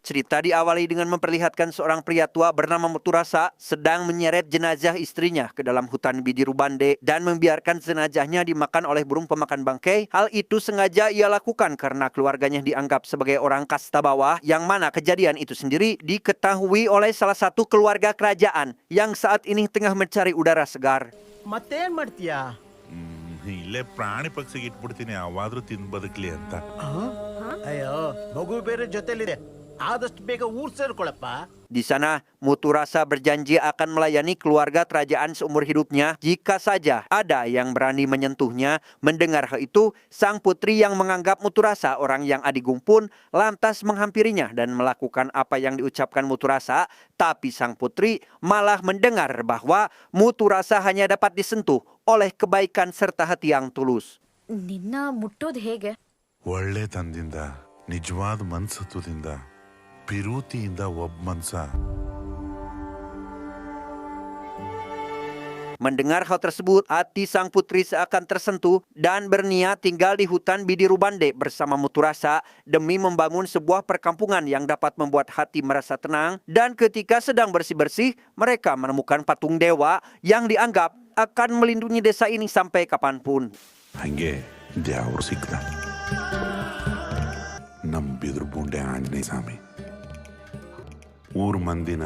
Cerita diawali dengan memperlihatkan seorang pria tua bernama Muturasa sedang menyeret jenazah istrinya ke dalam hutan Bidiru Bande dan membiarkan jenazahnya dimakan oleh burung pemakan bangkai. Hal itu sengaja ia lakukan karena keluarganya dianggap sebagai orang kasta bawah, yang mana kejadian itu sendiri diketahui oleh salah satu keluarga kerajaan yang saat ini tengah mencari udara segar. ಮತ್ತೇನ್ ಮಾಡ್ತೀಯಾ? ಇಲ್ಲೇ ಪ್ರಾಣಿ ಪಕ್ಷಿಗೆ ಇಟ್ಬಿಡ್ತೀನಿ, ಅವಾದ್ರೂ ತಿಂದು ಬದುಕಲಿ ಅಂತ. ಅಯ್ಯೋ, ಮಗು ಬೇರೆ ಜೊತೆಲಿದೆ. ಆದಷ್ಟು ಬೇಗ ಊರ್ ಸೇರ್ಕೊಳಪ್ಪ. Di sana, Muturasa berjanji akan melayani keluarga kerajaan seumur hidupnya jika saja ada yang berani menyentuhnya. Mendengar hal itu, sang putri yang menganggap Muturasa orang yang adigung pun lantas menghampirinya dan melakukan apa yang diucapkan Muturasa. Tapi sang putri malah mendengar bahwa Muturasa hanya dapat disentuh oleh kebaikan serta hati yang tulus. ನಿನ್ನ ಮುಟ್ಟೋದು ಹೇಗೆ? ಒಳ್ಳೆ ತಂದಿಂದ, ನಿಜವಾದ ಮನ್ಸತ್ವದಿಂದ, ಪಿರೂತಿಯಿಂದ ಒಬ್ಬ ಮನ್ಸ. Mendengar hal tersebut, hati sang putri seakan tersentuh dan berniat tinggal di hutan Bidiru Bande bersama Muturasa demi membangun sebuah perkampungan yang dapat membuat hati merasa tenang. Dan ketika sedang bersih-bersih, mereka menemukan patung dewa yang dianggap akan melindungi desa ini sampai kapanpun. ಹಂಗೆ ದ್ಯಾವ್ರು ಸಿಕ್ತ, ನಮ್ ಬಿದ್ರು ಬುಂಡೆ ಆಂಜನೇಯ ಸ್ವಾಮಿ. ಊರ್ ಮಂದಿನ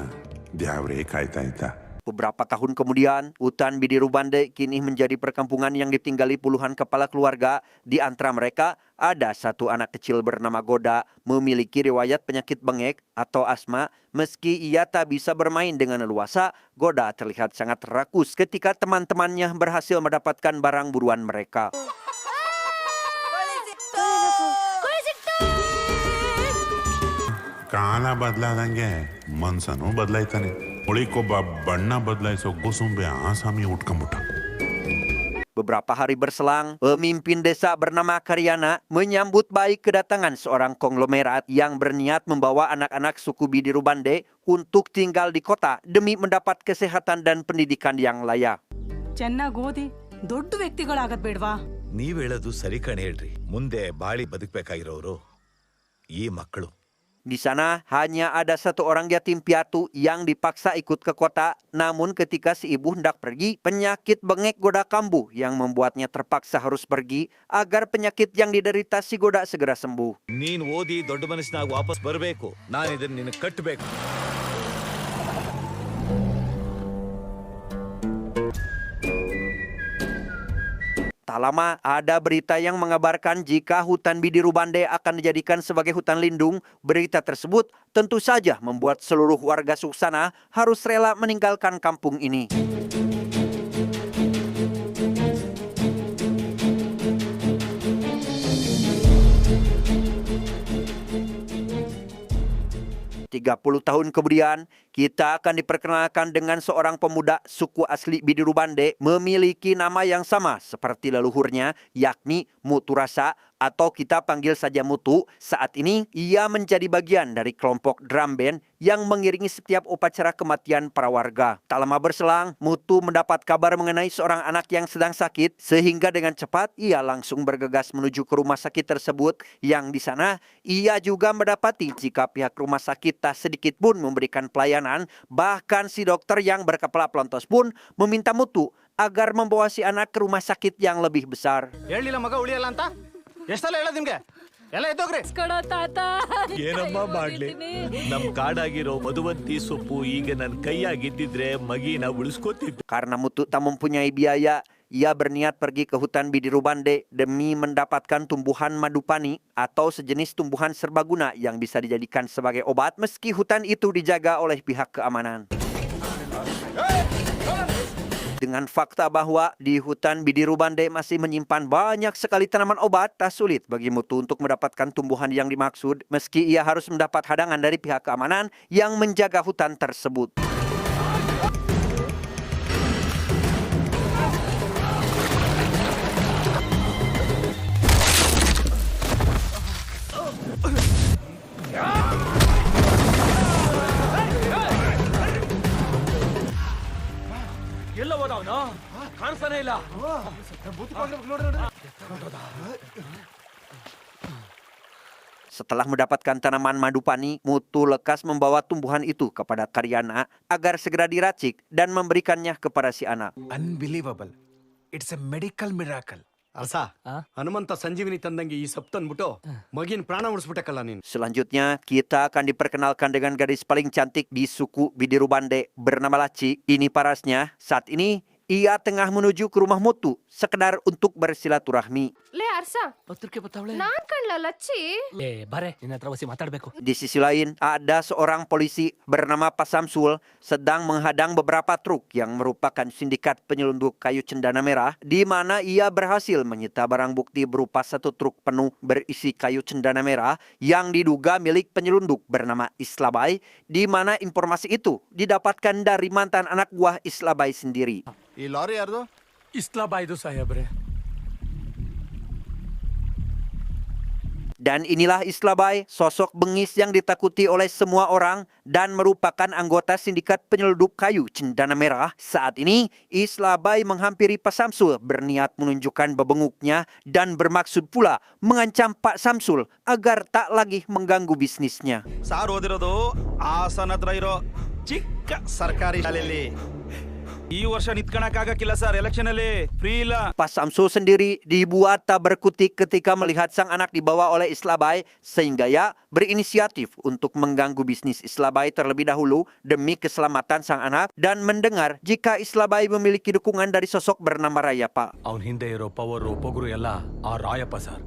ದ್ಯಾವ್ರೇ ಕಾಯ್ತಾ ಇದ್ದ. Beberapa tahun kemudian, hutan Bidiru Bande kini menjadi perkampungan yang ditinggali puluhan kepala keluarga. Di antara mereka, ada satu anak kecil bernama Goda, memiliki riwayat penyakit bengek atau asma. Meski ia tak bisa bermain dengan leluasa, Goda terlihat sangat rakus ketika teman-temannya berhasil mendapatkan barang buruan mereka. ಕಾಲ ಬದಲಾದಂಗೆ ಮನ್ಸನೂ ಬದಲಾಯ್ತಾನೆ. ಉಳಿಕೊಬ್ಬ ಬಣ್ಣ ಬದಲಾಯಿಸೋ ಗುಸುಂಬೆ ಆಸಾಮಿ ಉಟ್ಕೊಂಬಿಟ್ಟ. Beberapa hari berselang, pemimpin desa bernama Karyana menyambut baik kedatangan seorang konglomerat yang berniat membawa anak-anak suku Bidiru Bande untuk tinggal di kota demi mendapat kesehatan dan pendidikan yang layak. ಚೆನ್ನಾಗಿ ಓದಿ ದೊಡ್ಡ ವ್ಯಕ್ತಿಗಳಾಗದ್ ಬೇಡ್ವಾ? ನೀವ್ ಹೇಳೋದು ಸರಿ ಕಣೆ ಹೇಳ್ರಿ. ಮುಂದೆ ಬಾಳಿ ಬದುಕಬೇಕಾಗಿರೋರು ಈ ಮಕ್ಕಳು. Di sana hanya ada satu orang yatim piatu yang dipaksa ikut ke kota. Namun ketika si ibu hendak pergi, penyakit bengek Goda kambuh yang membuatnya terpaksa harus pergi agar penyakit yang diderita si Goda segera sembuh. ನೀನ್ ಓದಿ ದೊಡ್ಡ ಮನಸ್ಸಿನಾಗ ವಾಪಸ್ ಬರಬೇಕು. ನಾನು ಇದನ್ನ ನಿನಗೆ ಕಟ್ಟಬೇಕು. Tak lama ada berita yang mengabarkan jika hutan Bidiru Bande akan dijadikan sebagai hutan lindung. Berita tersebut tentu saja membuat seluruh warga Suksana harus rela meninggalkan kampung ini. Puluh tahun kemudian, kita akan diperkenalkan dengan seorang pemuda suku asli Bidiru Bande memiliki nama yang sama seperti leluhurnya, yakni Muturasa atau kita panggil saja Mutu. Saat ini, ia menjadi bagian dari kelompok drum band yang mengiringi setiap upacara kematian para warga. Tak lama berselang, Mutu mendapat kabar mengenai seorang anak yang sedang sakit, sehingga dengan cepat ia langsung bergegas menuju ke rumah sakit tersebut, yang di sana ia juga mendapati jika pihak rumah sakit tak sedikit pun memberikan pelayanan. Bahkan si dokter yang berkepala pelontos pun meminta Mutu agar membawa si anak ke rumah sakit yang lebih besar. ಹೇಳಿಲ್ಲ ಮಗ ಉಳಿಯಲ್ಲ ಅಂತ ಎಷ್ಟಲ್ಲ ಹೇಳೋದು ನಿಮ್ಗೆ? ಎಲ್ಲ ಎದ್ದೋಗ್ರಿ. ಏನಮ್ಮ ಮಾಡ್ಲಿ? ನಮ್ ಕಾಡಾಗಿರೋ ಮಧುವಂತಿ ಸೊಪ್ಪು ಈಗ ನನ್ ಕೈಯಾಗಿದ್ದಿದ್ರೆ ಮಗಿನ ಉಳಿಸ್ಕೋತಿದ್ದೆ. Karena Mutu tak mempunyai biaya, ia berniat pergi ke hutan Bidiru Bande demi mendapatkan tumbuhan madupani atau sejenis tumbuhan serbaguna yang bisa dijadikan sebagai obat meski hutan itu dijaga oleh pihak keamanan. Dengan fakta bahwa di hutan Bidiru Bande masih menyimpan banyak sekali tanaman obat, tak sulit bagi Mutu untuk mendapatkan tumbuhan yang dimaksud meski ia harus mendapat hadangan dari pihak keamanan yang menjaga hutan tersebut. ಎಲ್ಲ ಹೋದವನು ಕಾಣಿಸ್ತಾನೆ ಇಲ್ಲ. Setelah mendapatkan tanaman madupani, Mutu lekas membawa tumbuhan itu kepada Karyana agar segera diracik dan memberikannya kepada si anak. Unbelievable it's A medical miracle ಅರ್ಸ ಹನುಮಂತ ಸಂಜೀವಿನಿ ತಂದಂಗೆ ಈ ಸೊಪ್ಪು ತಂದ್ಬಿಟ್ಟು ಮಗಿನ ಪ್ರಾಣ ಉಳಿಸ್ಬಿಟ್ಟಕ್ಕಲ್ಲ ನೀನು. Selanjutnya, kita akan diperkenalkan dengan gadis paling cantik di suku Bidiru Bande bernama Laci. Ini parasnya, saat ini ia tengah menuju ke rumah Mutu sekedar untuk bersilaturahmi. ಲೇ ಅರ್ಸ ಹತ್ರಕ್ಕೆ ಬರ್ತಾವಳೆ ನಾನ್ ಕಣ್ಲ ಲಚ್ಚಿ ಏ ಬಾರೆ ನಿನ್ನ ಹತ್ರ ವಸಿ ಮಾತಾಡ್ಬೇಕು Di sisi lain, ada seorang polisi bernama Pak Samsul sedang menghadang beberapa truk yang merupakan sindikat penyelundup kayu cendana merah, di mana ia berhasil menyita barang bukti berupa satu truk penuh berisi kayu cendana merah yang diduga milik penyelundup bernama Islabai, di mana informasi itu didapatkan dari mantan anak buah Islabai sendiri. ಈ ಲಾರಿ ಯಾರ್ದು? ಇಸ್ಲಾಬಾಯ್ದು ಸಾಹೇಬ್ರೆ Dan inilah Islabai, sosok bengis yang ditakuti oleh semua orang dan merupakan anggota sindikat penyelundup kayu cendana merah. Saat ini, Islabai menghampiri Pak Samsul berniat menunjukkan bebenguknya dan bermaksud pula mengancam Pak Samsul agar tak lagi mengganggu bisnisnya. Sir ಓದಿರೋದು ಹಾಸನ ಹತ್ರ ಇರೋ ಚಿಕ್ಕ ಸರ್ಕಾರಿ ಶಾಲೆಯಲ್ಲಿ ಈ ವರ್ಷ ನಿಂತ್ಕೊಳಕ್ಕಾಗಕ್ಕಿಲ್ಲ sir election ಅಲ್ಲಿ ಫ್ರೀ ಇಲ್ಲ. Pak Samsul sendiri dibuat tak berkutik ketika melihat sang anak dibawa oleh Islabai, sehingga ia berinisiatif untuk mengganggu bisnis Islabai terlebih dahulu demi keselamatan sang anak dan mendengar jika Islabai memiliki dukungan dari sosok bernama Rayapa. ಅವನ ಹಿಂದೆ ಇರೋ ಪವರು ಪೊಗರು ಎಲ್ಲ ಆ Rayappa sir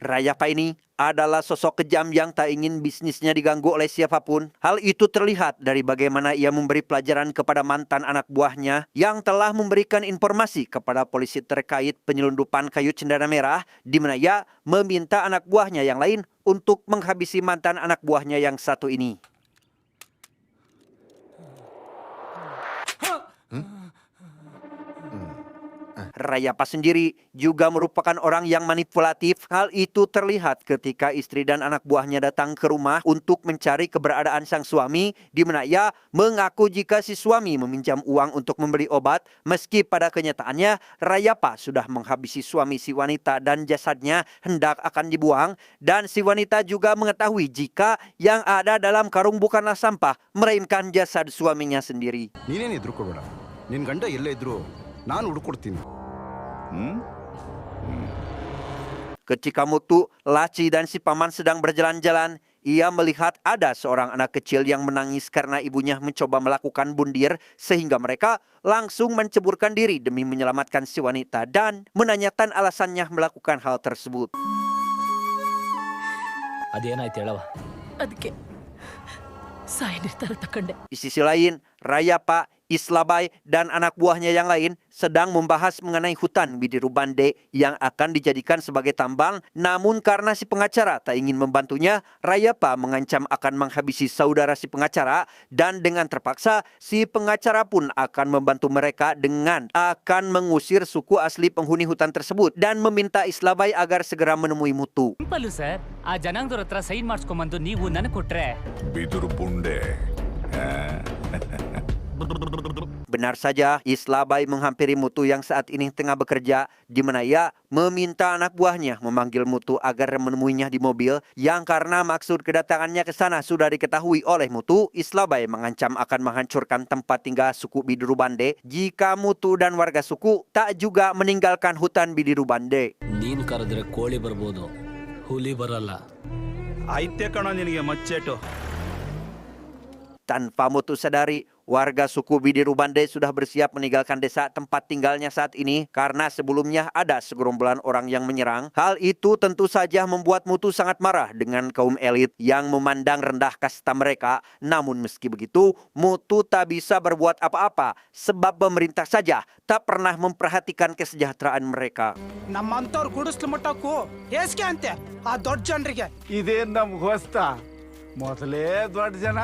Rayapa ini adalah sosok kejam yang tak ingin bisnisnya diganggu oleh siapapun. Hal itu terlihat dari bagaimana ia memberi pelajaran kepada mantan anak buahnya yang telah memberikan informasi kepada polisi terkait penyelundupan kayu cendana merah, di mana ia meminta anak buahnya yang lain untuk menghabisi mantan anak buahnya yang satu ini. Rayapa sendiri juga merupakan orang yang manipulatif. Hal itu terlihat ketika istri dan anak buahnya datang ke rumah untuk mencari keberadaan sang suami, di mana ia mengaku jika si suami meminjam uang untuk membeli obat, meski pada kenyataannya Rayapa sudah menghabisi suami si wanita dan jasadnya hendak akan dibuang, dan si wanita juga mengetahui jika yang ada dalam karung bukanlah sampah, melainkan jasad suaminya sendiri. ನೀನೇನು ಹೆದರ್ಕೋಬೇಡ, ನಿನ್ ಗಂಡ ಎಲ್ಲೇ ಇದ್ರು ನಾನು ಹುಡುಕೊಡ್ತೀನಿ. Ketika Mutu, Laci, dan si paman sedang berjalan-jalan, ia melihat ada seorang anak kecil yang menangis karena ibunya mencoba melakukan bundir, sehingga mereka langsung menceburkan diri demi menyelamatkan si wanita dan menanyakan alasannya melakukan hal tersebut. ಅದೇನಾಯ್ತು ಹೇಳವ ಅದಕ್ಕೆ ಸಾಯಿ ನಿರ್ಧಾರ ತಕೊಂಡೆ. Di sisi lain, Rayapa, Islabai, dan anak buahnya yang lain sedang membahas mengenai hutan Bidiru Bande yang akan dijadikan sebagai tambang. Namun karena si pengacara tak ingin membantunya, Rayapa mengancam akan menghabisi saudara si pengacara, dan dengan terpaksa si pengacara pun akan membantu mereka dengan akan mengusir suku asli penghuni hutan tersebut dan meminta Islabai agar segera menemui Mutu. Simple sir ಆ ಜನಾಂಗದವ್ರ ಹತ್ರ ಸೈನ್ ಮಾಡಿಸ್ಕೊಂಬಂದು ನೀವು ನನಗೆ ಕೊಟ್ರೆ ಬಿದುರು ಬುಂಡೆ Benar saja, Islabai menghampiri Mutu yang saat ini tengah bekerja, di mana ia meminta anak buahnya memanggil Mutu agar menemuinya di mobil, yang karena maksud kedatangannya ke sana sudah diketahui oleh Mutu. Islabai mengancam akan menghancurkan tempat tinggal suku Bidiru Bande jika Mutu dan warga suku tak juga meninggalkan hutan Bidiru Bande. ನೀನು ಕರೆದ್ರೆ ಕೋಳಿ ಬರ್ಬೋದು ಹುಲಿ ಬರಲ್ಲ ಐತೆ ಕಣ ನಿನಗೆ ಮಚ್ಚೇಟು. Tanpa Mutu sadari, warga suku Bidiru Bande sudah bersiap meninggalkan desa tempat tinggalnya saat ini karena sebelumnya ada segerombolan orang yang menyerang. Hal itu tentu saja membuat Mutu sangat marah dengan kaum elit yang memandang rendah kasta mereka. Namun meski begitu, Mutu tak bisa berbuat apa-apa sebab pemerintah saja tak pernah memperhatikan kesejahteraan mereka. ನಮ್ಮಂತವ್ರು ಗುಡಿಸ್ಲು ಮುಟ್ಟಕ್ಕೂ ಹೇಸಿಗೆ ಅಂತೆ ಆ ದೊಡ್ಡ ಜನರಿಗೆ. ಇದೇನ್ ನಮ್ಗೆ ಹೊಸ್ತ ಮೊದಲೇ ದೊಡ್ಡ ಜನ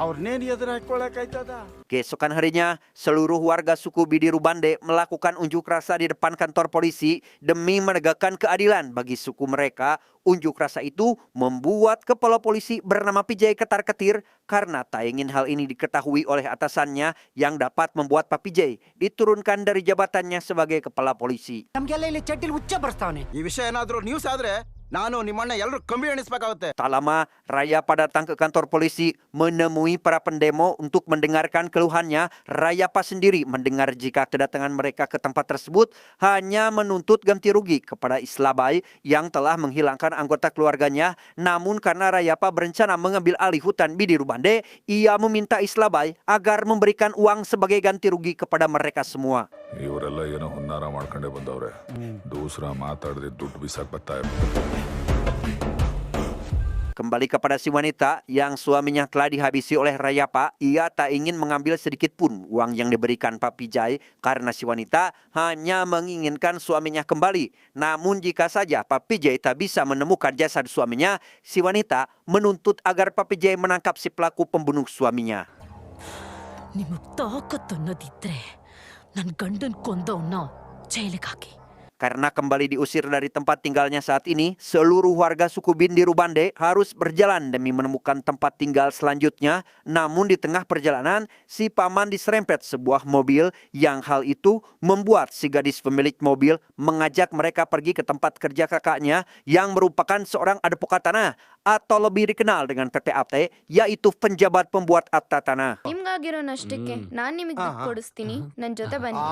ಅವ್ರನ್ನೇನ್ ಎದುರು ಹಾಕೊಳಕಾಯ್ತದ. Keesokan harinya, seluruh warga suku Bidiru Bande melakukan unjuk rasa di depan kantor polisi demi menegakkan keadilan bagi suku mereka. Unjuk rasa itu membuat kepala polisi bernama Pijay ketar-ketir karena tak ingin hal ini diketahui oleh atasannya yang dapat membuat Pak Pijay diturunkan dari jabatannya sebagai kepala polisi. ನಮ್ಗೆಲ್ಲ ಇಲ್ಲಿ ಚಡ್ಡಿಲ್ ಹುಚ್ಚ ಬರ್ತಾವನೆ. ಈ ವಿಷಯ ಏನಾದ್ರೂ ನ್ಯೂಸ್ ಆದ್ರೆ ನಾನು ನಿಮ್ಮಣ್ಣ ಎಲ್ಲರೂ ಕಂಬಿ ಎಣಿಸ್ಬೇಕಾಗುತ್ತೆ. Tak lama, Rayapa datang ke kantor polisi menemui para pendemo untuk mendengarkan keluhannya. Rayapa sendiri mendengar jika kedatangan mereka ke tempat tersebut hanya menuntut ganti rugi kepada Islabai yang telah menghilangkan anggota keluarganya. Namun karena Rayapa berencana mengambil alih hutan Bidiru Bande, ia meminta Islabai agar memberikan uang sebagai ganti rugi kepada mereka semua. ಇವರೆಲ್ಲ ಏನೋ ಹುನ್ನಾರ ಮಾಡ್ಕೊಂಡೇ ಬಂದವ್ರೆ. ದೂಸರ ಮಾತಾಡದೆ ದುಡ್ಡು ಬಿಸಾಕ್ ಬರ್ತಾ Kembali kepada si wanita yang suaminya telah dihabisi oleh Rayapa, ia tak ingin mengambil sedikit pun uang yang diberikan Pak Pijay karena si wanita hanya menginginkan suaminya kembali. Namun jika saja Pak Pijay tak bisa menemukan jasad suaminya, si wanita menuntut agar Pak Pijay menangkap si pelaku pembunuh suaminya. ನಿಮಗ್ ತಾಕತ್ತು ಅನ್ನೋದಿದ್ರೆ ನನ್ನ ಗಂಡನ್ ಕೊಂದವನ್ನ ಜೈಲಿಗೆ ಹಾಕಿ. Karena kembali diusir dari tempat tinggalnya saat ini, seluruh warga suku Bidiru Bande harus berjalan demi menemukan tempat tinggal selanjutnya. Namun di tengah perjalanan, si paman diserempet sebuah mobil yang hal itu membuat si gadis pemilik mobil mengajak mereka pergi ke tempat kerja kakaknya yang merupakan seorang advokat tanah atau lebih dikenal dengan PPAT, yaitu penjabat pembuat akta tanah. ನಿಮ್ಗಾಗಿರೋನಷ್ಟಕ್ಕೆ ನಾನ್ ನಿಮಗೆ ದುಡ್ಡು ಕೊಡಿಸ್ತೀನಿ, ನನ್ ಜೊತೆ ಬನ್ನಿ.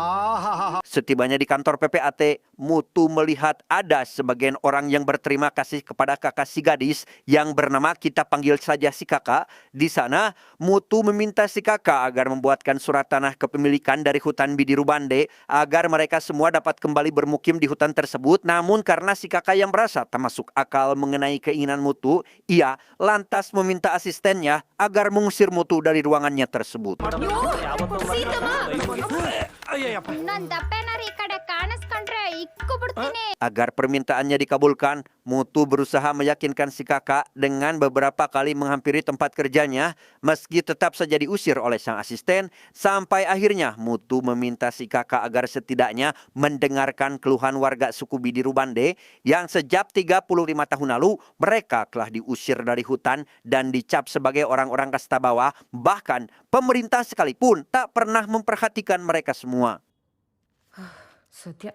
Setibanya di kantor PPAT, Mutu melihat ada sebagian orang yang berterima kasih kepada kakak si gadis yang bernama, kita panggil saja si kakak. Di sana, Mutu meminta si kakak agar membuatkan surat tanah kepemilikan dari hutan Bidiru Bande agar mereka semua dapat kembali bermukim di hutan tersebut. Namun karena si kakak yang merasa tak masuk akal mengenai keinginan Mutu, ia lantas meminta asistennya agar mengusir Mutu dari ruangannya tersebut. ನನ್ ದಪ್ಪೇನಾರ ಈ ಕಡೆ ಕಾಣಿಸ್ಕೊಂಡ್ರೆ ಇಕ್ಕು ಬಿಡ್ತೀನಿ. Agar permintaannya dikabulkan, Mutu berusaha meyakinkan si kakak dengan beberapa kali menghampiri tempat kerjanya meski tetap saja diusir oleh sang asisten. Sampai akhirnya Mutu meminta si kakak agar setidaknya mendengarkan keluhan warga suku Bidiru Bande yang sejak 35 tahun lalu mereka telah diusir dari hutan dan dicap sebagai orang-orang kasta bawah. Bahkan pemerintah sekalipun tak pernah memperhatikan mereka semua. ಸದ್ಯ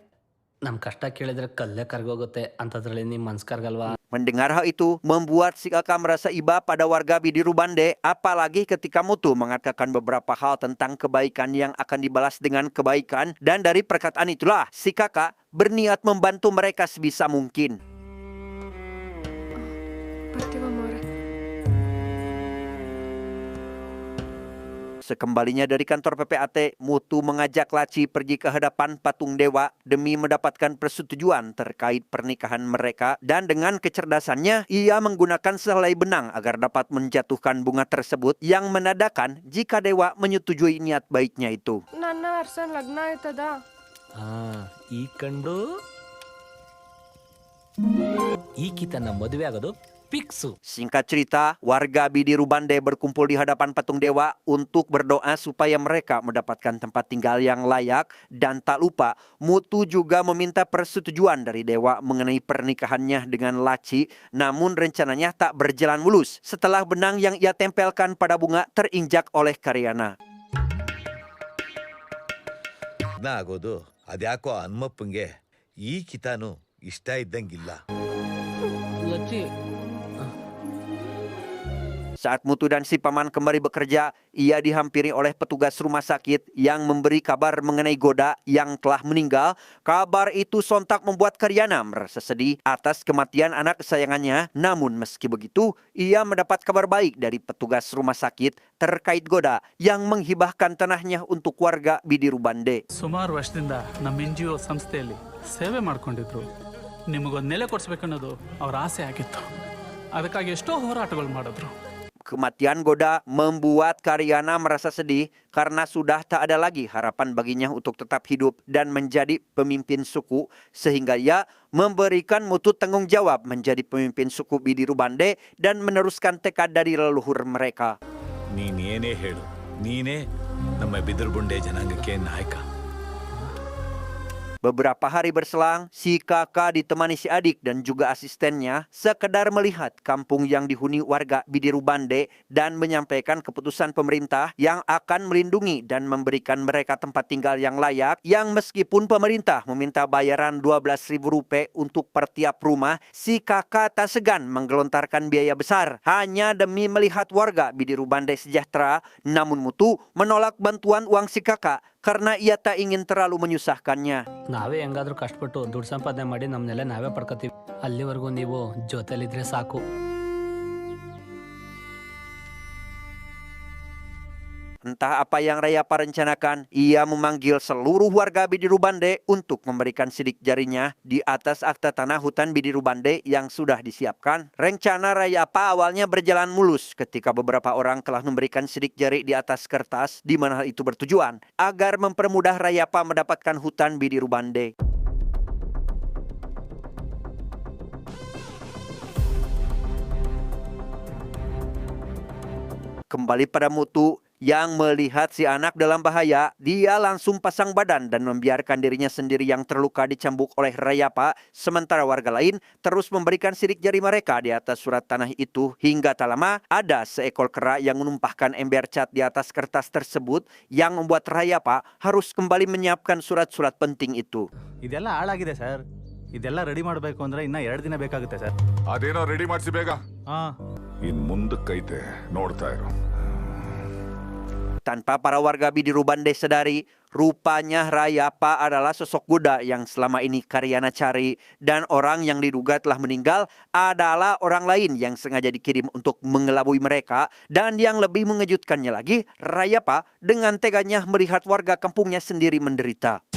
ನಮ್ಮ ಕಷ್ಟ ಕೇಳಿದ್ರೆ ಕಲ್ಲೇ ಕರ್ಗೋಗುತ್ತೆ ಅಂತದ್ರಲ್ಲಿ ನಿಮ್ಮ ಮನ್ಸ್ ಕರ್ಗಲ್ವಾ? Mendengar hal itu membuat si kakak merasa iba pada warga Bidiru Bande, apalagi ketika Mutu mengatakan beberapa hal tentang kebaikan yang akan dibalas dengan kebaikan, dan dari perkataan itulah si kakak berniat membantu mereka sebisa mungkin. Sekembalinya dari kantor PPAT, Mutu mengajak Laci pergi ke hadapan patung dewa demi mendapatkan persetujuan terkait pernikahan mereka, dan dengan kecerdasannya ia menggunakan sehelai benang agar dapat menjatuhkan bunga tersebut yang menandakan jika dewa menyetujui niat baiknya itu. ನನ್ನ ವರ್ಷ ಲಗ್ನ ಆಯ್ತದ. ಈ ಕಂಡು ಈಕಿತನ ಮದುವೆ ಆಗೋದು fix. Singkat cerita, warga Bidiru Bande berkumpul di hadapan patung dewa untuk berdoa supaya mereka mendapatkan tempat tinggal yang layak, dan tak lupa Mutu juga meminta persetujuan dari dewa mengenai pernikahannya dengan Laci. Namun rencananya tak berjalan mulus setelah benang yang ia tempelkan pada bunga terinjak oleh Karyana. ಆಗೋದು ಅದ್ಯಾಕೋ ಹನುಮಪ್ಪಂಗೆ ಈ ಕಿತಾನು ಇಷ್ಟ ಇದ್ದಂಗಿಲ್ಲ. Lachchi Saat Mutu dan si paman kembali bekerja, ia dihampiri oleh petugas rumah sakit yang memberi kabar mengenai Goda yang telah meninggal. Kabar itu sontak membuat Karyana merasa sedih atas kematian anak kesayangannya. Namun meski begitu, ia mendapat kabar baik dari petugas rumah sakit terkait Goda yang menghibahkan tanahnya untuk warga Bidiru Bande. ಸುಮಾರು ವರ್ಷದಿಂದ ನಮ್ಮ NGO ಸಂಸ್ಥೆಯಲ್ಲಿ ಸೇವೆ ಮಾಡ್ಕೊಂಡಿದ್ರು. ನಿಮಗೊಂದು ನೆಲೆ ಕೊಡಿಸ್ಬೇಕನ್ನೋದು ಅವರ ಆಸೆ ಆಗಿತ್ತು. ಅದಕ್ಕಾಗಿ ಎಷ್ಟೋ ಹೋರಾಟಗಳು ಮಾಡಿದ್ರು. Kematian Goda membuat Karyana merasa sedih karena sudah tak ada lagi harapan baginya untuk tetap hidup dan menjadi pemimpin suku, sehingga ia memberikan mutu tanggung jawab menjadi pemimpin suku Bidiru Bande dan meneruskan tekad dari leluhur mereka. ನೀನೇನೇ ಹೇಳು, ನೀನೇ ನಮ್ಮ ಬಿದಿರು ಬುಂಡೆ ಜನಾಂಗಕ್ಕೆ ನಾಯಕ. Beberapa hari berselang, si kakak ditemani si adik dan juga asistennya sekedar melihat kampung yang dihuni warga Bidiru Bande dan menyampaikan keputusan pemerintah yang akan melindungi dan memberikan mereka tempat tinggal yang layak, yang meskipun pemerintah meminta bayaran Rp12.000 untuk per tiap rumah, si kakak tak segan menggelontarkan biaya besar hanya demi melihat warga Bidiru Bande sejahtera. Namun Mutu menolak bantuan uang si kakak karena ia tak ingin terlalu menyusahkannya. ನಾವೇ ಹೆಂಗಾದ್ರೂ ಕಷ್ಟಪಟ್ಟು ದುಡ್ಡು ಸಂಪಾದನೆ ಮಾಡಿ ನಮ್ಮನ್ನೆಲ್ಲ ನಾವೇ ಪಡ್ಕೋತೀವಿ. ಅಲ್ಲಿವರೆಗೂ ನೀವು ಜೊತೆಲಿದ್ರೆ ಸಾಕು. Entah apa yang Rayapa rencanakan, ia memanggil seluruh warga Bidiru Bande untuk memberikan sidik jarinya di atas akta tanah hutan Bidiru Bande yang sudah disiapkan. Rencana Rayapa awalnya berjalan mulus ketika beberapa orang telah memberikan sidik jari di atas kertas, di mana hal itu bertujuan agar mempermudah Rayapa mendapatkan hutan Bidiru Bande. Kembali pada Mutu yang melihat si anak dalam bahaya, dia langsung pasang badan dan membiarkan dirinya sendiri yang terluka dicambuk oleh Rayapa, sementara warga lain terus memberikan sidik jari mereka di atas surat tanah itu. Hingga tak lama, ada seekor kera yang menumpahkan ember cat di atas kertas tersebut yang membuat Rayapa harus kembali menyiapkan surat-surat penting itu. ಇದೆಲ್ಲ ಹಾಳಾಗಿದೆ ಸರ್. ಇದೆಲ್ಲ ರೆಡಿ ಮಾಡಬೇಕು ಅಂದ್ರೆ ಇನ್ನ 2 ದಿನ ಬೇಕಾಗುತ್ತೆ ಸರ್. ಅದೇನೋ ರೆಡಿ ಮಾಡಿಸಿ ಬೇಗ. ಹಾ. ಇನ್ ಮುಂದಕ್ಕೈತೆ ನೋಡ್ತಾ ಇರು. Tanpa para warga Bidiru Bande sadari, rupanya Rayapa adalah sosok Goda yang selama ini Karyana cari, dan orang yang diduga telah meninggal adalah orang lain yang sengaja dikirim untuk mengelabui mereka. Dan yang lebih mengejutkannya lagi, Rayapa dengan teganya melihat warga kampungnya sendiri menderita.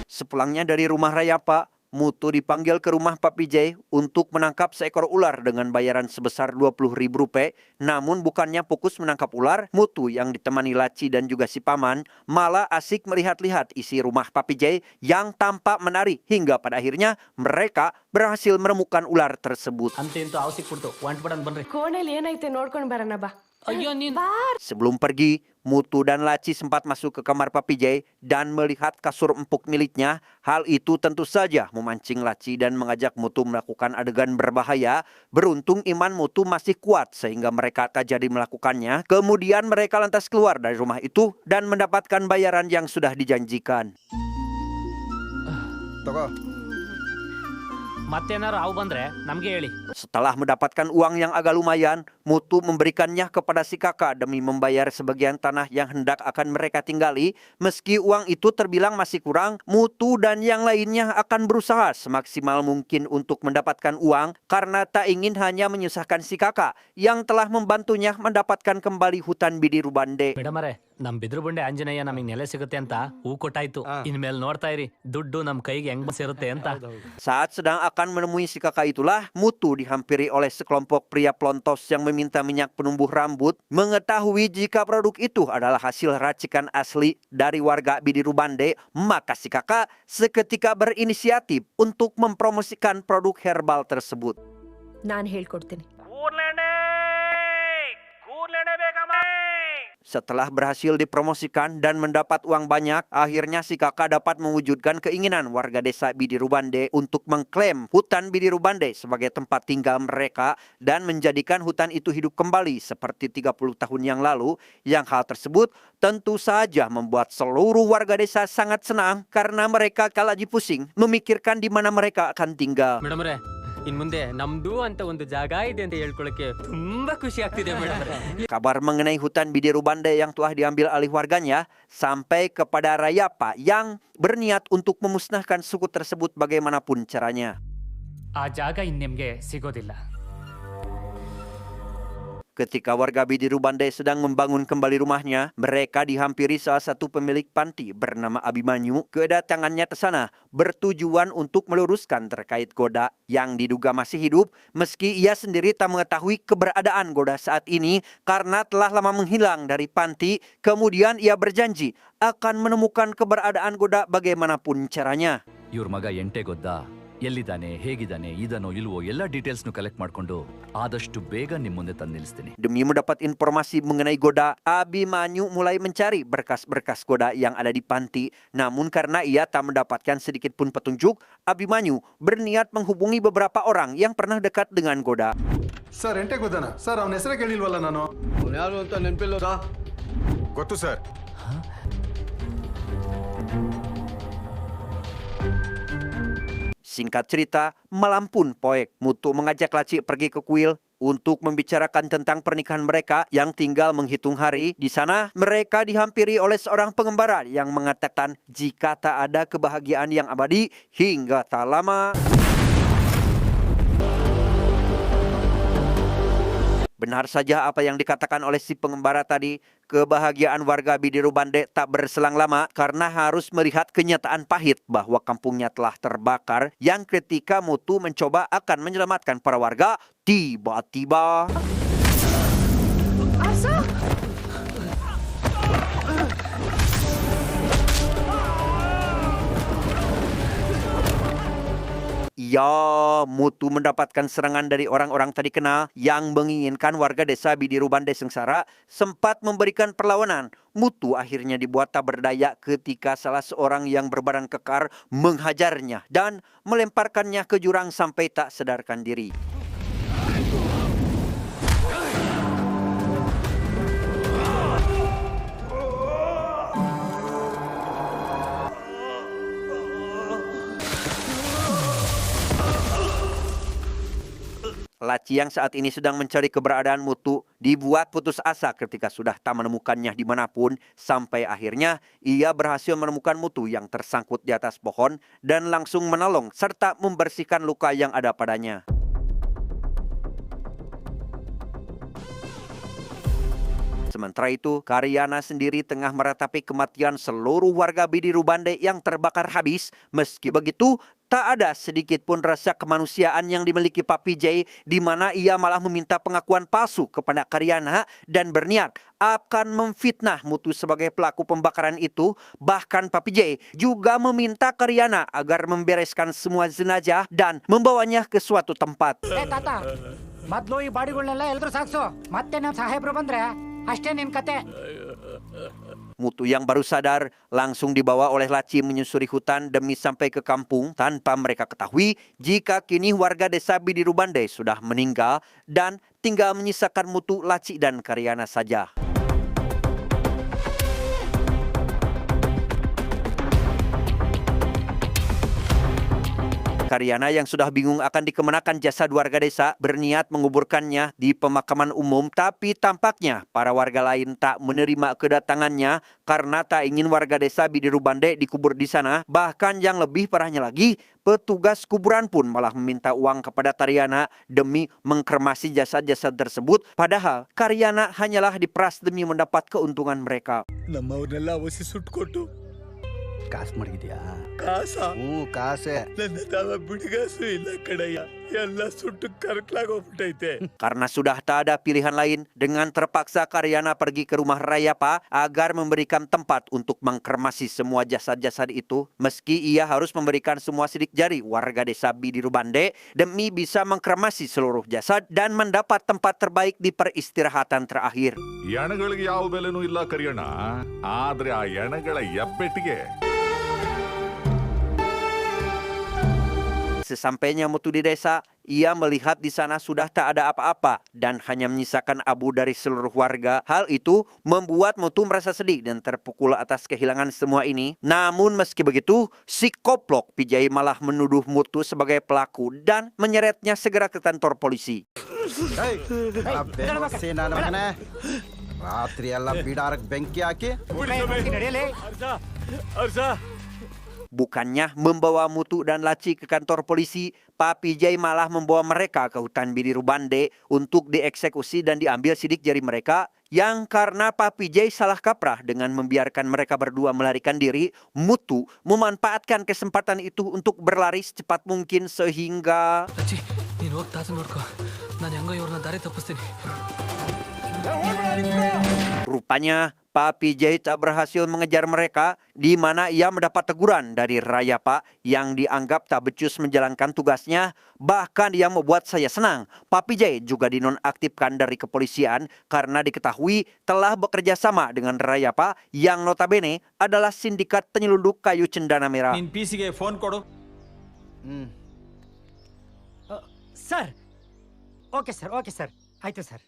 Sepulangnya dari rumah Rayapa, Mutu dipanggil ke rumah Pak Pijay untuk menangkap seekor ular dengan bayaran sebesar Rp20.000. Namun bukannya fokus menangkap ular, Mutu yang ditemani Laci dan juga si paman malah asik melihat-lihat isi rumah Pak Pijay yang tampak menarik, hingga pada akhirnya mereka berhasil menemukan ular tersebut. ಅಂತೂ ಹಾವು ಸಿಕ್ಬಿಡ್ತು. ಹೊಂಟ್ಬಿಡೋಣ ಬನ್ರಿ. ಕೋಣೆಲಿ ಏನೈತೆ ನೋಡ್ಕೊಂಡು ಬರೋಣ ಬಾ. ಅಯ್ಯೋ ನೀನ್ Sebelum pergi, Mutu dan Laci sempat masuk ke kamar Pak Pijay dan melihat kasur empuk miliknya. Hal itu tentu saja memancing Laci dan mengajak Mutu melakukan adegan berbahaya. Beruntung iman Mutu masih kuat sehingga mereka tak jadi melakukannya. Kemudian mereka lantas keluar dari rumah itu dan mendapatkan bayaran yang sudah dijanjikan. ಮತ್ತೇನಾರು ಹಾವು ಬಂದ್ರೆ ನಮ್ಗೆ ಹೇಳಿ. Setelah mendapatkan uang yang agak lumayan, Mutu memberikannya kepada si kakak demi membayar sebagian tanah yang hendak akan mereka tinggali. Meski uang itu terbilang masih kurang, Mutu dan yang lainnya akan berusaha semaksimal mungkin untuk mendapatkan uang karena tak ingin hanya menyusahkan si kakak yang telah membantunya mendapatkan kembali hutan Bidiru Bande. ಮೇಡಮರೇ, ನಮ್ ಬಿದ್ರು ಬಂಡೆ ಆಂಜನೇಯ ನಮಗ್ ನೆಲೆ ಸಿಗುತ್ತೆ ಅಂತ ಹೂ ಕೊಟ್ಟಾಯ್ತು. ಇನ್ಮೇಲೆ ನೋಡ್ತಾ ಇರಿ ದುಡ್ಡು ನಮ್ ಕೈಗೆ ಹೆಂಗ್ ಸೇರುತ್ತೆ ಅಂತ. Saat sedang akan menemui si kakak itulah, Mutu dihampiri oleh sekelompok pria pelontos yang meminta minyak penumbuh rambut. Mengetahui jika produk itu adalah hasil racikan asli dari warga Bidiru Bande, maka si kakak seketika berinisiatif untuk mempromosikan produk herbal tersebut. ನಾನು ಹೇಳ್ಕೊಡ್ತೀನಿ. Setelah berhasil dipromosikan dan mendapat uang banyak, akhirnya si kakak dapat mewujudkan keinginan warga desa Bidiru Bande untuk mengklaim hutan Bidiru Bande sebagai tempat tinggal mereka dan menjadikan hutan itu hidup kembali seperti 30 tahun yang lalu. Yang hal tersebut tentu saja membuat seluruh warga desa sangat senang karena mereka tak lagi pusing memikirkan di mana mereka akan tinggal. ಮೇಡಮ್ರೆ, ಇನ್ ಮುಂದೆ ನಮ್ದು ಅಂತ ಒಂದು ಜಾಗ ಇದೆ ಅಂತ ಹೇಳ್ಕೊಳಕ್ಕೆ ತುಂಬಾ ಖುಷಿ ಆಗ್ತಿದೆ ಮೇಡಮ್ರೆ. Kabar mengenai hutan Bidiru Bande yang telah diambil alih warganya sampai kepada Rayapa yang berniat untuk memusnahkan suku tersebut bagaimanapun caranya. ಆ ಜಾಗ ಇನ್ ನಿಮ್ಗೆ ಸಿಗೋದಿಲ್ಲ. Ketika warga Bidiru Bande sedang membangun kembali rumahnya, mereka dihampiri salah satu pemilik panti bernama Abimanyu. Kedatangannya ke sana bertujuan untuk meluruskan terkait Goda yang diduga masih hidup, meski ia sendiri tak mengetahui keberadaan Goda saat ini karena telah lama menghilang dari panti. Kemudian ia berjanji akan menemukan keberadaan Goda bagaimanapun caranya. ಇವ್ರ ಮಗ ಎಂಟೆ ಗೊತ್ತಾ ಎಲ್ಲಿದ್ದಾನೆ ಹೇಗಿದ್ದಾನೆ ಇದನೋ ಇಲ್ವೋ ಎಲ್ಲ ಡೀಟೇಲ್ಸ್ನು ಕಲೆಕ್ಟ್ ಮಾಡ್ಕೊಂಡು ಆದಷ್ಟು ಬೇಗ ನಿಮ್ಮ ಮುಂದೆ ತಂದು ನಿಲ್ಲಿಸ್ತೀನಿ. Demi mendapat informasi mengenai Goda, Abimanyu mulai mencari berkas-berkas Goda yang ada di panti. Namun karena ia tak mendapatkan sedikit pun petunjuk, Abimanyu berniat menghubungi beberapa orang yang pernah dekat dengan Goda. Sir ಎಂಟೆ ಗೊತ್ತಾನ ಸರ್ ಅವನ ಹೆಸರೇ ಕೇಳಿಲ್ವಲ್ಲ ನಾನು ಯಾರು ಅಂತ ನೆನಪಿಲ್ಲ ಗೊತ್ತು sir Singkat cerita, malam pun Poek Mutu mengajak Laci pergi ke kuil untuk membicarakan tentang pernikahan mereka yang tinggal menghitung hari. Di sana, mereka dihampiri oleh seorang pengembara yang mengatakan jika tak ada kebahagiaan yang abadi hingga tak lama. Benar saja apa yang dikatakan oleh si pengembara tadi, kebahagiaan warga Bidiru Bande tak berselang lama karena harus melihat kenyataan pahit bahwa kampungnya telah terbakar yang ketika Mutu mencoba akan menyelamatkan para warga, tiba-tiba... Arsa! Ya, Mutu mendapatkan serangan dari orang-orang tadi kenal yang menginginkan warga desa Bidiru Bande sengsara, sempat memberikan perlawanan. Mutu akhirnya dibuat tak berdaya ketika salah seorang yang berbadan kekar menghajarnya dan melemparkannya ke jurang sampai tak sadarkan diri. Laci yang saat ini sedang mencari keberadaan Mutu dibuat putus asa ketika sudah tak menemukannya dimanapun, sampai akhirnya ia berhasil menemukan Mutu yang tersangkut di atas pohon dan langsung menolong serta membersihkan luka yang ada padanya. Sementara itu, Karyana sendiri tengah meratapi kematian seluruh warga Bidiru Bande yang terbakar habis. Meski begitu, tak ada sedikit pun rasa kemanusiaan yang dimiliki Papi J, di mana ia malah meminta pengakuan palsu kepada Karyana dan berniat akan memfitnah Mutu sebagai pelaku pembakaran itu. Bahkan Papi J juga meminta Karyana agar membereskan semua jenazah dan membawanya ke suatu tempat. ತಾತ ಮೊದ್ಲು ಈ ಬಾಡಿಗಳನ್ನೆಲ್ಲ ಎಲ್ರು ಸಾಕ್ಸು ಮತ್ತೆ ನಮ್ಮ ಸಾಹೇಬ್ರು ಬಂದ್ರೆ ಅಷ್ಟೇ ನಿನ್ ಕತೆ. Mutu yang baru sadar langsung dibawa oleh Laci menyusuri hutan demi sampai ke kampung tanpa mereka ketahui jika kini warga desa Bidiru Bande sudah meninggal dan tinggal menyisakan Mutu, Laci, dan Karyana saja. Karyana yang sudah bingung akan dikemenakan jasad warga desa berniat menguburkannya di pemakaman umum, tapi tampaknya para warga lain tak menerima kedatangannya karena tak ingin warga desa Bidiru Bande dikubur di sana. Bahkan yang lebih parahnya lagi, petugas kuburan pun malah meminta uang kepada Karyana demi mengkremasi jasad-jasad tersebut, padahal Karyana hanyalah diperas demi mendapat keuntungan mereka. ನಮ್ಮವ್ರನ್ನೆಲ್ಲ ಅವಸಿ ಸುಟ್ಕೊಟ್ಟು ಕಾಸು ಮಡಗಿದ್ಯಾ ಕಾಸೆ ನನ್ನ ತಾವ ಬಿಡಿಗಾಸು ಇಲ್ಲ ಕಡೆಯ ಎಲ್ಲ ಸುಟ್ಟು ಕರ್ಕಲಾಗೋಗ್ಬಿಟ್ಟೈತೆ. Karena sudah tak ada pilihan lain, dengan terpaksa Karyana pergi ke rumah Rayapa agar memberikan tempat untuk mengkremasi semua jasad-jasad itu. Meski ia harus memberikan semua sidik jari warga desa Bidiru Bande demi bisa mengkremasi seluruh jasad dan mendapat tempat terbaik di peristirahatan terakhir. ಎಣಗಳಿಗೆ ಯಾವ ಬೆಲೆನೂ ಇಲ್ಲ ಕರಿಯಣ್ಣ, ಆದ್ರೆ ಆ ಎಣಗಳ ಎಬ್ಬೆಟ್ಟಿಗೆ Sesampainya Mutu di desa, ia melihat di sana sudah tak ada apa-apa dan hanya menyisakan abu dari seluruh warga. Hal itu membuat Mutu merasa sedih dan terpukul atas kehilangan semua ini. Namun meski begitu, si koplok Pijai malah menuduh Mutu sebagai pelaku dan menyeretnya segera ke kantor polisi. ರಾತ್ರಿ ಎಲ್ಲ ಬಿಡಾರಕ್ಕೆ ಬೆಂಕಿ ಹಾಕಿ Bukannya membawa Mutu dan Laci ke kantor polisi, Papi J malah membawa mereka ke hutan Bidiru Bande untuk dieksekusi dan diambil sidik jari mereka, yang karena Papi J salah kaprah dengan membiarkan mereka berdua melarikan diri, Mutu memanfaatkan kesempatan itu untuk berlari secepat mungkin sehingga... Rupanya Papi J tak berhasil mengejar mereka, di mana ia mendapat teguran dari Rayapa yang dianggap tak becus menjalankan tugasnya. Bahkan ia membuat saya senang. Papi J juga dinonaktifkan dari kepolisian karena diketahui telah bekerja sama dengan Rayapa yang notabene adalah sindikat penyelundup kayu cendana merah. Phone ಕೊಡು. Sir okay sir ಆಯ್ತು sir.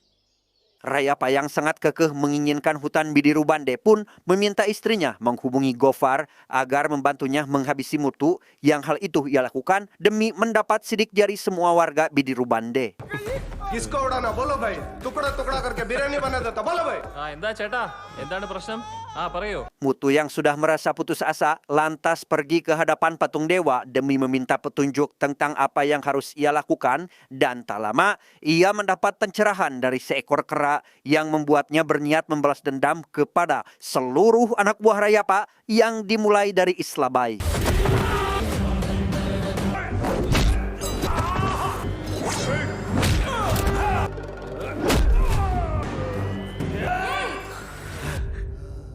Rayapa yang sangat kekeh menginginkan hutan Bidiru Bande pun meminta istrinya menghubungi Gofar agar membantunya menghabisi Mutu, yang hal itu ia lakukan demi mendapat sidik jari semua warga Bidiru Bande. किसको उड़ाना बोलो भाई, टुकड़ा टुकड़ा करके बिरयानी बना देता बोलो भाई. Mutu yang sudah merasa putus asa lantas pergi ke hadapan patung dewa demi meminta petunjuk tentang apa yang harus ia lakukan, dan tak lama ia mendapat pencerahan dari seekor kera yang membuatnya berniat membalas dendam kepada seluruh anak buah Rayapa yang dimulai dari Islabai.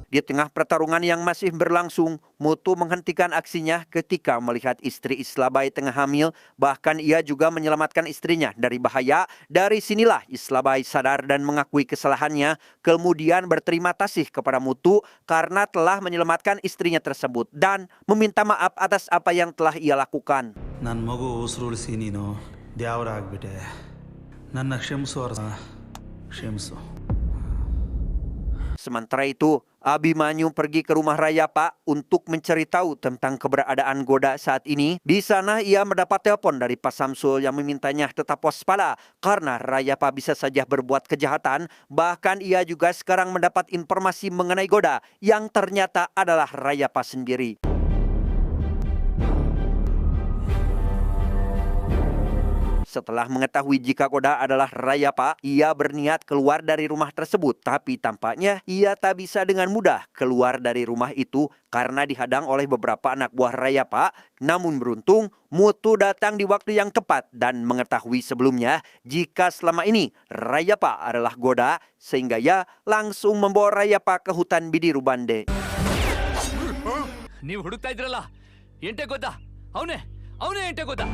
Di tengah pertarungan yang masih berlangsung, Mutu menghentikan aksinya ketika melihat istri Islabai tengah hamil. Bahkan ia juga menyelamatkan istrinya dari bahaya. Dari sinilah Islabai sadar dan mengakui kesalahannya, kemudian berterima kasih kepada Mutu karena telah menyelamatkan istrinya tersebut dan meminta maaf atas apa yang telah ia lakukan. ನನ್ನ ಮಗು ಉಸಿರುಳಿಸಿ ನೀನು ದ್ಯಾವರ ಆಗ್ಬಿಟ್ಟೆ. ನನ್ನ ಕ್ಷಮಿಸು. Sementara itu, Abimanyu pergi ke rumah Rayapa untuk mencari tahu tentang keberadaan Goda saat ini. Di sana ia mendapat telepon dari Pak Samsul yang memintanya tetap waspada karena Rayapa bisa saja berbuat kejahatan. Bahkan ia juga sekarang mendapat informasi mengenai Goda yang ternyata adalah Rayapa sendiri. Setelah mengetahui jika Goda adalah Rayapa, ia berniat keluar dari rumah tersebut. Tapi tampaknya ia tak bisa dengan mudah keluar dari rumah itu karena dihadang oleh beberapa anak buah Rayapa. Namun beruntung, Mutu datang di waktu yang tepat dan mengetahui sebelumnya jika selama ini Rayapa adalah Goda, sehingga ia langsung membawa Rayapa ke hutan Bidiru Bande. ನೀವು ಹುಡುಕ್ತಾ ಇದ್ರಲ್ಲ, ಎಂಟೆ ಗೊತ್ತಾ? ಅವನೇ ಎಂಟೆ ಗೊತ್ತಾ?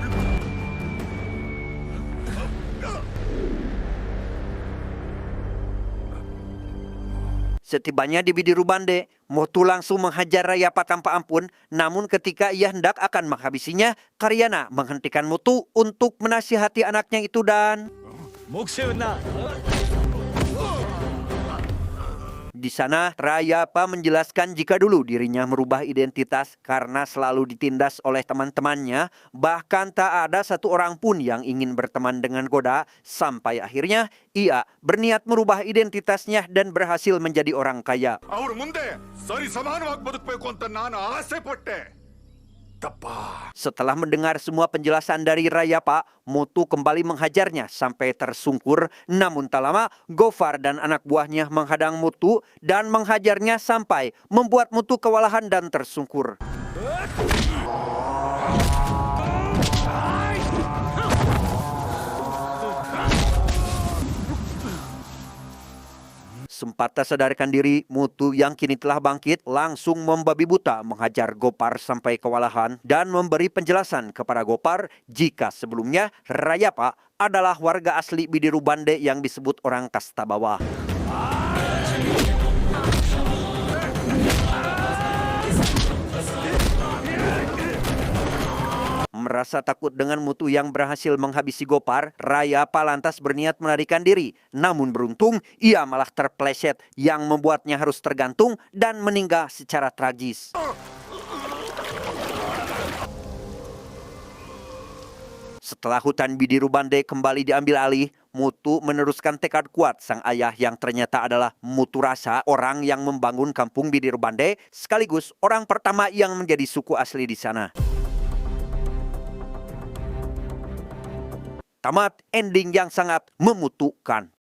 Setibanya di Bidiru Bande, Mutu langsung menghajar Rayapa tanpa ampun. Namun ketika ia hendak akan menghabisinya, Karyana menghentikan Mutu untuk menasihati anaknya itu dan... Di sana, Rayapa menjelaskan jika dulu dirinya merubah identitas karena selalu ditindas oleh teman-temannya. Bahkan tak ada satu orang pun yang ingin berteman dengan Goda. Sampai akhirnya ia berniat merubah identitasnya dan berhasil menjadi orang kaya. Setelah mendengar semua penjelasan dari Rayapa, Mutu kembali menghajarnya sampai tersungkur. Namun tak lama, Gofar dan anak buahnya menghadang Mutu dan menghajarnya sampai membuat Mutu kewalahan dan tersungkur. Sempat tak sadarkan diri, Mutu yang kini telah bangkit langsung membabi buta menghajar Gopar sampai kewalahan dan memberi penjelasan kepada Gopar jika sebelumnya Rayapa adalah warga asli Bidiru Bande yang disebut orang kasta bawah. Merasa takut dengan Mutu yang berhasil menghabisi Gopar, Rayapa lantas berniat melarikan diri. Namun beruntung, ia malah terpleset yang membuatnya harus tergantung dan meninggal secara tragis. Setelah hutan Bidiru Bande kembali diambil alih, Mutu meneruskan tekad kuat sang ayah yang ternyata adalah Mutu Rasa, orang yang membangun kampung Bidiru Bande, sekaligus orang pertama yang menjadi suku asli di sana. Tamat ending yang sangat memutukan.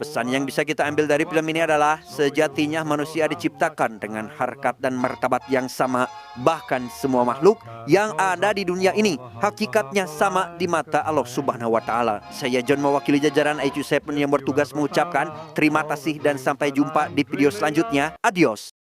Pesan yang bisa kita ambil dari film ini adalah sejatinya manusia diciptakan dengan harkat dan martabat yang sama. Bahkan semua makhluk yang ada di dunia ini hakikatnya sama di mata Allah Subhanahu wa Ta'ala. Saya John mewakili jajaran IQ7 yang bertugas mengucapkan terima kasih dan sampai jumpa di video selanjutnya. Adios.